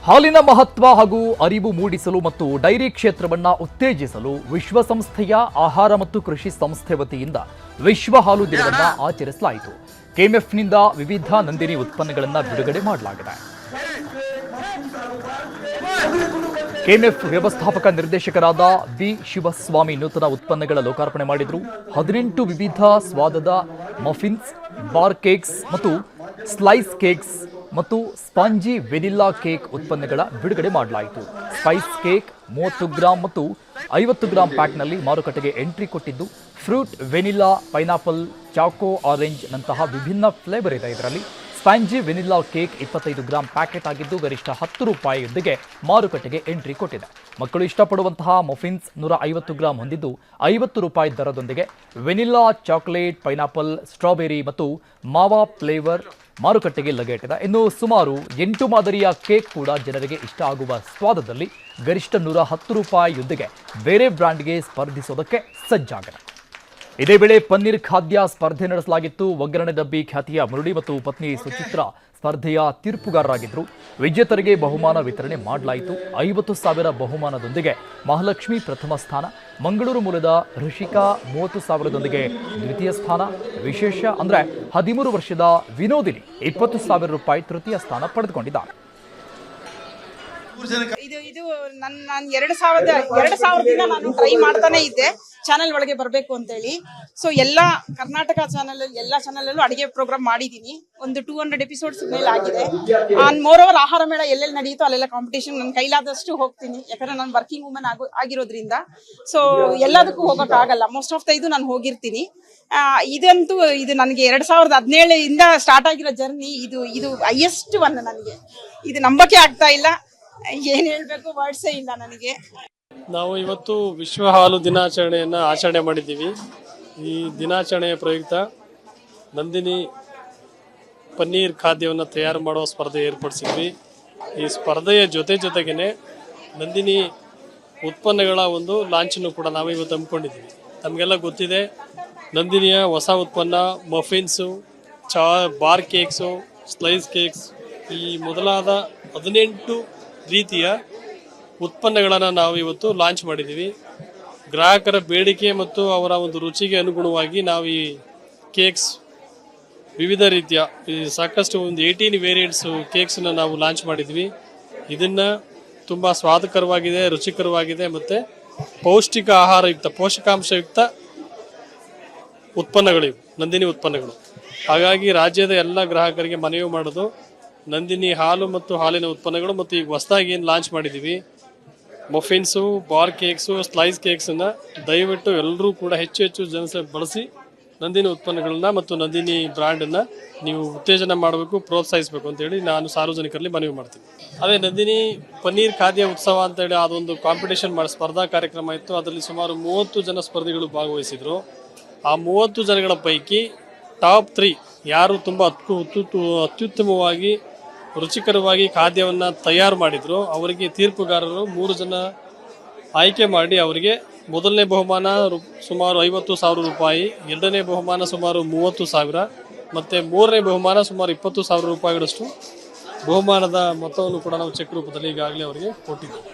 ಹಾಲಿನ ಮಹತ್ವ ಹಾಗೂ ಅರಿವು ಮೂಡಿಸಲು ಮತ್ತು ಡೈರಿ ಕ್ಷೇತ್ರವನ್ನು ಉತ್ತೇಜಿಸಲು ವಿಶ್ವಸಂಸ್ಥೆಯ ಆಹಾರ ಮತ್ತು ಕೃಷಿ ಸಂಸ್ಥೆ ವತಿಯಿಂದ ವಿಶ್ವ ಹಾಲು ದಿನವನ್ನು ಆಚರಿಸಲಾಯಿತು. ಕೆಎಂಎಫ್ನಿಂದ ವಿವಿಧ ನಂದಿನಿ ಉತ್ಪನ್ನಗಳನ್ನು ಬಿಡುಗಡೆ ಮಾಡಲಾಗಿದೆ. ಕೆಎಂಎಫ್ ವ್ಯವಸ್ಥಾಪಕ ನಿರ್ದೇಶಕರಾದ ವಿ ಶಿವಸ್ವಾಮಿ ನೂತನ ಉತ್ಪನ್ನಗಳ ಲೋಕಾರ್ಪಣೆ ಮಾಡಿದರು. 18 ವಿವಿಧ ಸ್ವಾದದ ಮಫಿನ್ಸ್, ಬಾರ್ ಕೇಕ್ಸ್ ಮತ್ತು ಸ್ಲೈಸ್ ಕೇಕ್ಸ್ ಮತ್ತು ಸ್ಪಾಂಜಿ ವೆನಿಲ್ಲಾ ಕೇಕ್ ಉತ್ಪನ್ನಗಳ ಬಿಡುಗಡೆ ಮಾಡಲಾಯಿತು. ಸ್ಪೈಸ್ ಕೇಕ್ 30 ಗ್ರಾಂ ಮತ್ತು 50 ಗ್ರಾಂ ಪ್ಯಾಕ್ನಲ್ಲಿ ಮಾರುಕಟ್ಟೆಗೆ ಎಂಟ್ರಿ ಕೊಟ್ಟಿದ್ದು, fruit, vanilla, pineapple, Chacko, orange ನಂತಹ ವಿಭಿನ್ನ ಫ್ಲೇವರ್ ಇದೆ. ಇದರಲ್ಲಿ spongy vanilla cake 25 gram packet ಆಗಿದ್ದು ಗರಿಷ್ಠ 10 ರೂಪಾಯಿಯೊಂದಿಗೆ ಮಾರುಕಟ್ಟೆಗೆ ಎಂಟ್ರಿ ಕೊಟ್ಟಿದೆ. ಮಕ್ಕಳು ಇಷ್ಟಪಡುವಂತಹ ಮಫಿನ್ಸ್ 150 ಗ್ರಾಂ ಹೊಂದಿದ್ದು 50 ರೂಪಾಯಿ ದರದೊಂದಿಗೆ ವೆನಿಲ್ಲಾ, ಚಾಕೊಲೇಟ್, ಪೈನಾಪಲ್, ಸ್ಟ್ರಾಬೆರಿ ಮತ್ತು ಮಾವಾ ಫ್ಲೇವರ್ ಮಾರುಕಟ್ಟೆಗೆ ಲಗೇಟಿದೆ. ಇನ್ನು ಸುಮಾರು 8 ಮಾದರಿಯ ಕೇಕ್ ಕೂಡ ಜನರಿಗೆ ಇಷ್ಟ ಆಗುವ ಸ್ವಾದದಲ್ಲಿ ಗರಿಷ್ಠ 110 ರೂಪಾಯಿಯೊಂದಿಗೆ ಬೇರೆ ಬ್ರ್ಯಾಂಡ್ಗೆ ಸ್ಪರ್ಧಿಸೋದಕ್ಕೆ ಸಜ್ಜಾಗಿದೆ. ಇದೇ ವೇಳೆ ಪನ್ನೀರ್ ಖಾದ್ಯ ಸ್ಪರ್ಧೆ ನಡೆಸಲಾಗಿತ್ತು. ಒಗ್ಗರಣೆ ಡಬ್ಬಿ ಖ್ಯಾತಿಯ ಮುರಳಿ ಮತ್ತು ಪತ್ನಿ ಸುಚಿತ್ರ ಸ್ಪರ್ಧೆಯ ತೀರ್ಪುಗಾರರಾಗಿದ್ದರು. ವಿಜೇತರಿಗೆ ಬಹುಮಾನ ವಿತರಣೆ ಮಾಡಲಾಯಿತು. 50,000 ಬಹುಮಾನದೊಂದಿಗೆ ಮಹಾಲಕ್ಷ್ಮಿ ಪ್ರಥಮ ಸ್ಥಾನ, ಮಂಗಳೂರು ಮೂಲದ ಋಷಿಕಾ 30,000ದೊಂದಿಗೆ ದ್ವಿತೀಯ ಸ್ಥಾನ, ವಿಶೇಷ ಅಂದ್ರೆ 13 ವರ್ಷದ ವಿನೋದಿನಿ 20,000 ರೂಪಾಯಿ ತೃತೀಯ ಸ್ಥಾನ ಪಡೆದುಕೊಂಡಿದ್ದಾರೆ. ಇದು ನಾನು 2000ದಿಂದ ನಾನು ಟ್ರೈ ಮಾಡ್ತಾನೆ ಇದ್ದೆ ಚಾನೆಲ್ ಒಳಗೆ ಬರಬೇಕು ಅಂತ ಹೇಳಿ. ಸೊ ಎಲ್ಲಾ ಕರ್ನಾಟಕ ಚಾನೆಲ್ ಎಲ್ಲಾ ಚಾನೆಲ್ ಅಲ್ಲೂ ಅಡಿಗೆ ಪ್ರೋಗ್ರಾಮ್ ಮಾಡಿದೀನಿ. ಒಂದು 200 ಎಪಿಸೋಡ್ಸ್ ಮೇಲೆ ಆಗಿದೆ. ಮೋರ್ ಓವರ್ ಆಹಾರ ಮೇಳ ಎಲ್ಲೆಲ್ಲಿ ನಡೆಯುತ್ತೋ ಅಲ್ಲೆಲ್ಲ ಕಾಂಪಿಟೇಷನ್ ನನ್ನ ಕೈಲಾದಷ್ಟು ಹೋಗ್ತೀನಿ. ಯಾಕಂದ್ರೆ ನಾನು ವರ್ಕಿಂಗ್ ವುಮನ್ ಆಗಿರೋದ್ರಿಂದ ಸೊ ಎಲ್ಲದಕ್ಕೂ ಹೋಗಕ್ ಆಗಲ್ಲ. ಮೋಸ್ಟ್ ಆಫ್ ದ ಇದು ನಾನು ಹೋಗಿರ್ತೀನಿ. ಇದಂತೂ ಇದು ನನಗೆ 2017 ಸ್ಟಾರ್ಟ್ ಆಗಿರೋ ಜರ್ನಿ. ಇದು ಹೈಯೆಸ್ಟ್ ಒನ್. ನನಗೆ ಇದು ನಂಬಕ್ಕೆ ಆಗ್ತಾ ಇಲ್ಲ. ಏನ್ ಹೇಳ್ಬೇಕು, ವರ್ಡ್ಸೇ ಇಲ್ಲ ನನಗೆ. ನಾವು ಇವತ್ತು ವಿಶ್ವ ಹಾಲು ದಿನಾಚರಣೆಯನ್ನು ಆಚರಣೆ ಮಾಡಿದ್ದೀವಿ. ಈ ದಿನಾಚರಣೆಯ ಪ್ರಯುಕ್ತ ನಂದಿನಿ ಪನ್ನೀರ್ ಖಾದ್ಯವನ್ನು ತಯಾರು ಮಾಡುವ ಸ್ಪರ್ಧೆ ಏರ್ಪಡಿಸಿದ್ವಿ. ಈ ಸ್ಪರ್ಧೆಯ ಜೊತೆಗೇನೆ ನಂದಿನಿ ಉತ್ಪನ್ನಗಳ ಒಂದು ಲಾಂಚನ್ನು ಕೂಡ ನಾವು ಇವತ್ತು ಹಮ್ಮಿಕೊಂಡಿದ್ದೀವಿ. ನಮಗೆಲ್ಲ ಗೊತ್ತಿದೆ, ನಂದಿನಿಯ ಹೊಸ ಉತ್ಪನ್ನ ಮಫಿನ್ಸು, ಬಾರ್ ಕೇಕ್ಸು, ಸ್ಲೈಸ್ ಕೇಕ್ಸ್, ಈ ಮೊದಲಾದ 18 ರೀತಿಯ ಉತ್ಪನ್ನಗಳನ್ನು ನಾವು ಇವತ್ತು ಲಾಂಚ್ ಮಾಡಿದ್ದೀವಿ. ಗ್ರಾಹಕರ ಬೇಡಿಕೆ ಮತ್ತು ಅವರ ಒಂದು ರುಚಿಗೆ ಅನುಗುಣವಾಗಿ ನಾವು ಈ ಕೇಕ್ಸ್ ವಿವಿಧ ರೀತಿಯ ಸಾಕಷ್ಟು ಒಂದು 18 ವೇರಿಯಂಟ್ಸ್ ಕೇಕ್ಸನ್ನು ನಾವು ಲಾಂಚ್ ಮಾಡಿದ್ವಿ. ಇದನ್ನು ತುಂಬ ಸ್ವಾದಕರವಾಗಿದೆ, ರುಚಿಕರವಾಗಿದೆ ಮತ್ತು ಪೌಷ್ಟಿಕ ಆಹಾರಯುಕ್ತ, ಪೋಷಕಾಂಶಯುಕ್ತ ಉತ್ಪನ್ನಗಳು ಇವು ನಂದಿನಿ ಉತ್ಪನ್ನಗಳು. ಹಾಗಾಗಿ ರಾಜ್ಯದ ಎಲ್ಲ ಗ್ರಾಹಕರಿಗೆ ಮನವಿ ಮಾಡೋದು, ನಂದಿನಿ ಹಾಲು ಮತ್ತು ಹಾಲಿನ ಉತ್ಪನ್ನಗಳು ಮತ್ತು ಈಗ ಹೊಸದಾಗಿ ಏನು ಲಾಂಚ್ ಮಾಡಿದ್ದೀವಿ ಮಫಿನ್ಸು, ಬಾರ್ ಕೇಕ್ಸು, ಸ್ಲೈಸ್ ಕೇಕ್ಸನ್ನು ದಯವಿಟ್ಟು ಎಲ್ಲರೂ ಕೂಡ ಹೆಚ್ಚು ಜನ ಬಳಸಿ ನಂದಿನಿ ಉತ್ಪನ್ನಗಳನ್ನ ಮತ್ತು ನಂದಿನಿ ಬ್ರ್ಯಾಂಡನ್ನು ನೀವು ಉತ್ತೇಜನ ಮಾಡಬೇಕು, ಪ್ರೋತ್ಸಾಹಿಸಬೇಕು ಅಂತೇಳಿ ನಾನು ಸಾರ್ವಜನಿಕರಲ್ಲಿ ಮನವಿ ಮಾಡ್ತೀನಿ. ಅದೇ ನಂದಿನಿ ಪನ್ನೀರ್ ಖಾದ್ಯ ಉತ್ಸವ ಅಂತೇಳಿ ಅದೊಂದು ಕಾಂಪಿಟೇಷನ್ ಸ್ಪರ್ಧಾ ಕಾರ್ಯಕ್ರಮ ಇತ್ತು. ಅದರಲ್ಲಿ ಸುಮಾರು 30 ಜನ ಸ್ಪರ್ಧಿಗಳು ಭಾಗವಹಿಸಿದರು. ಆ 30 ಜನಗಳ ಪೈಕಿ ಟಾಪ್ 3 ಯಾರು ತುಂಬ ಅತ್ಯುತ್ತಮವಾಗಿ ರುಚಿಕರವಾಗಿ ಖಾದ್ಯವನ್ನು ತಯಾರು ಮಾಡಿದ್ರು ಅವರಿಗೆ ತೀರ್ಪುಗಾರರು 3 ಜನ ಆಯ್ಕೆ ಮಾಡಿ ಅವರಿಗೆ ಮೊದಲನೇ ಬಹುಮಾನ ಸುಮಾರು 50,000 ರೂಪಾಯಿ, ಎರಡನೇ ಬಹುಮಾನ ಸುಮಾರು 30,000 ಮತ್ತು ಮೂರನೇ ಬಹುಮಾನ ಸುಮಾರು 20,000 ರೂಪಾಯಿಗಳಷ್ಟು ಬಹುಮಾನದ ಮೊತ್ತವನ್ನು ಕೂಡ ನಾವು ಚೆಕ್ ರೂಪದಲ್ಲಿ ಈಗಾಗಲೇ ಅವರಿಗೆ ಕೊಟ್ಟಿದ್ದೇವೆ.